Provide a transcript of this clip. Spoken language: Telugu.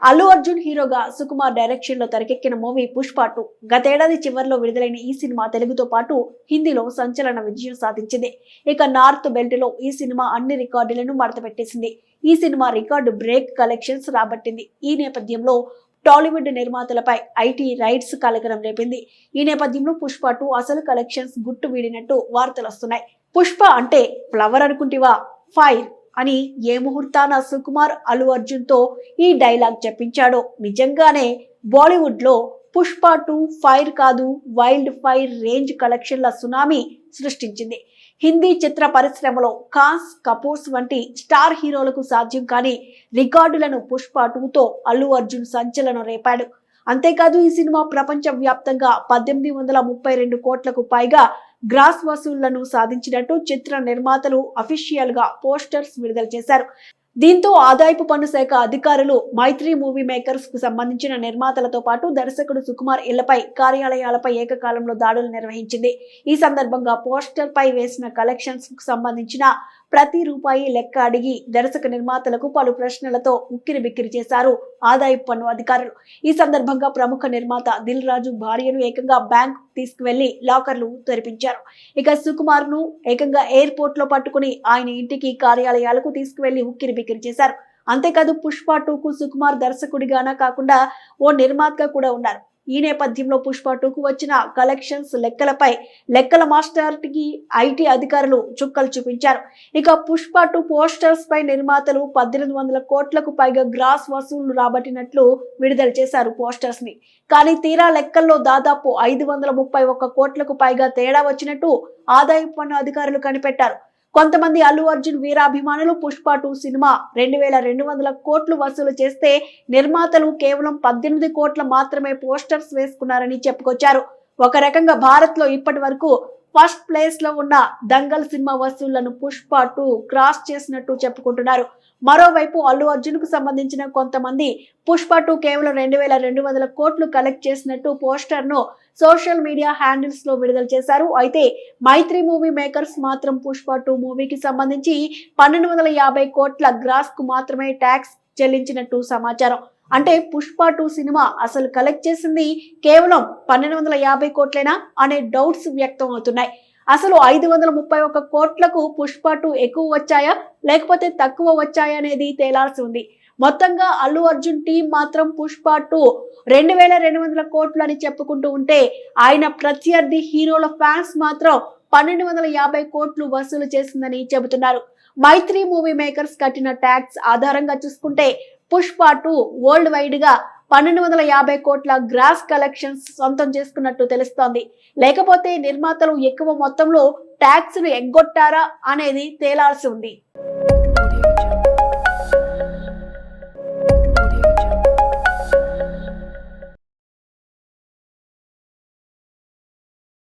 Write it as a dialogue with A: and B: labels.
A: అల్లు అర్జున్ హీరోగా సుకుమార్ డైరెక్షన్ లో తెరకెక్కిన మూవీ పుష్ప 2 గతేడాది చివరిలో విడుదలైన ఈ సినిమా తెలుగుతో పాటు హిందీలో సంచలన విజయం సాధించింది. ఇక నార్త్ బెల్ట్ లో ఈ సినిమా అన్ని రికార్డులను మడతపెట్టేసింది. ఈ సినిమా రికార్డు బ్రేక్ కలెక్షన్స్ రాబట్టింది. ఈ నేపథ్యంలో టాలీవుడ్ నిర్మాతలపై ఐటీ రైట్స్ కలకలం రేపింది. ఈ నేపథ్యంలో పుష్ప 2 అసలు కలెక్షన్స్ గుట్టు వీడినట్టు వార్తలు వస్తున్నాయి. పుష్ప అంటే ఫ్లవర్ అనుకుంటివా, ఫైర్ అని ఏ ముహూర్తాన సుకుమార్ అల్లు అర్జున్ తో ఈ డైలాగ్ చెప్పించాడో నిజంగానే బాలీవుడ్ లో పుష్ప 2 ఫైర్ కాదు, వైల్డ్ ఫైర్ రేంజ్ కలెక్షన్ల సునామీ సృష్టించింది. హిందీ చిత్ర పరిశ్రమలో ఖాస్, కపూర్స్ వంటి స్టార్ హీరోలకు సాధ్యం కాని రికార్డులను పుష్ప 2తో అల్లు అర్జున్ సంచలనం రేపాడు. అంతేకాదు ఈ సినిమా ప్రపంచ వ్యాప్తంగా 1832 కోట్లకు పైగా గ్రాస్ వసూళ్లను సాధించినట్టు చిత్ర నిర్మాతలు అఫీషియల్ గా పోస్టర్స్ విడుదల చేశారు. దీంతో ఆదాయపు పన్ను శాఖ అధికారులు మైత్రి మూవీ మేకర్స్ కు సంబంధించిన నిర్మాతలతో పాటు దర్శకుడు సుకుమార్ ఇళ్లపై, కార్యాలయాలపై ఏకకాలంలో దాడులు నిర్వహించింది. ఈ సందర్భంగా పోస్టర్ పై వేసిన కలెక్షన్స్ కు సంబంధించిన ప్రతి రూపాయి లెక్క అడిగి దర్శక నిర్మాతలకు పలు ప్రశ్నలతో ఉక్కిరి బిక్కిరి చేశారు ఆదాయపు పన్ను అధికారులు. ఈ సందర్భంగా ప్రముఖ నిర్మాత దిల్ రాజు భార్యను ఏకంగా బ్యాంక్ తీసుకువెళ్లి లాకర్లు తెరిపించారు. ఇక సుకుమార్ ను ఏకంగా ఎయిర్పోర్ట్ లో పట్టుకుని ఆయన ఇంటికి, కార్యాలయాలకు తీసుకువెళ్లి ఉక్కిరి బిక్కిరి చేశారు. అంతేకాదు పుష్ప 2కు సుకుమార్ దర్శకుడిగానా కాకుండా ఓ నిర్మాతగా కూడా ఉన్నారు. ఈ నేపథ్యంలో పుష్ప 2కు వచ్చిన కలెక్షన్స్ లెక్కలపై లెక్కల మాస్టర్ కి ఐటీ అధికారులు చుక్కలు చూపించారు. ఇక పుష్ప 2 పోస్టర్స్ పై నిర్మాతలు 1800 కోట్లకు పైగా గ్రాస్ వసూళ్లు రాబట్టినట్లు విడుదల చేశారు పోస్టర్స్ ని. కానీ తీరా లెక్కల్లో దాదాపు 531 కోట్లకు పైగా తేడా వచ్చినట్టు ఆదాయపు పన్ను అధికారులు కనిపెట్టారు. కొంతమంది అల్లు అర్జున్ వీరాభిమానులు పుష్ప 2 సినిమా 2200 కోట్లు వసూలు చేస్తే నిర్మాతలు కేవలం 18 కోట్ల మాత్రమే పోస్టర్స్ వేసుకున్నారని చెప్పుకొచ్చారు. ఒక రకంగా భారత్ లో ఇప్పటి వరకు ఫస్ట్ ప్లేస్ లో ఉన్న దంగల్ సినిమా వసూళ్లను పుష్ప 2 క్రాస్ చేసినట్టు చెప్పుకుంటున్నారు. మరోవైపు అల్లు అర్జున్ కు సంబంధించిన కొంతమంది పుష్ప 2 కేవలం 2200 కోట్లు కలెక్ట్ చేసినట్టు పోస్టర్ ను సోషల్ మీడియా హ్యాండిల్స్ లో విడుదల చేశారు. అయితే మైత్రి మూవీ మేకర్స్ మాత్రం పుష్ప 2 మూవీకి సంబంధించి 1250 కోట్ల గ్రాస్ కు మాత్రమే ట్యాక్స్ చెల్లించినట్టు సమాచారం. అంటే పుష్ప 2 సినిమా అసలు కలెక్ట్ చేసింది కేవలం 1250 కోట్లేనా అనే డౌట్స్ వ్యక్తం అవుతున్నాయి. అసలు 531 కోట్లకు పుష్ప 2 ఎక్కువ వచ్చాయా లేకపోతే తక్కువ వచ్చాయా అనేది తేలాల్సి ఉంది. మొత్తంగా అల్లు అర్జున్ టీం మాత్రం పుష్ప 2 2200 కోట్లు అని చెప్పుకుంటూ ఉంటే ఆయన ప్రత్యర్థి హీరోల ఫ్యాన్స్ మాత్రం 1250 కోట్లు వసూలు చేసిందని చెబుతున్నారు. మైత్రి మూవీ మేకర్స్ కట్టిన ట్యాక్స్ ఆధారంగా చూసుకుంటే పుష్ప 2 వరల్డ్ వైడ్ గా 1250 కోట్ల గ్రాస్ కలెక్షన్స్ సొంతం చేసుకున్నట్టు తెలుస్తోంది. లేకపోతే నిర్మాతలు ఎక్కువ మొత్తంలో ట్యాక్స్ ను ఎగ్గొట్టారా అనేది తేలాల్సి ఉంది.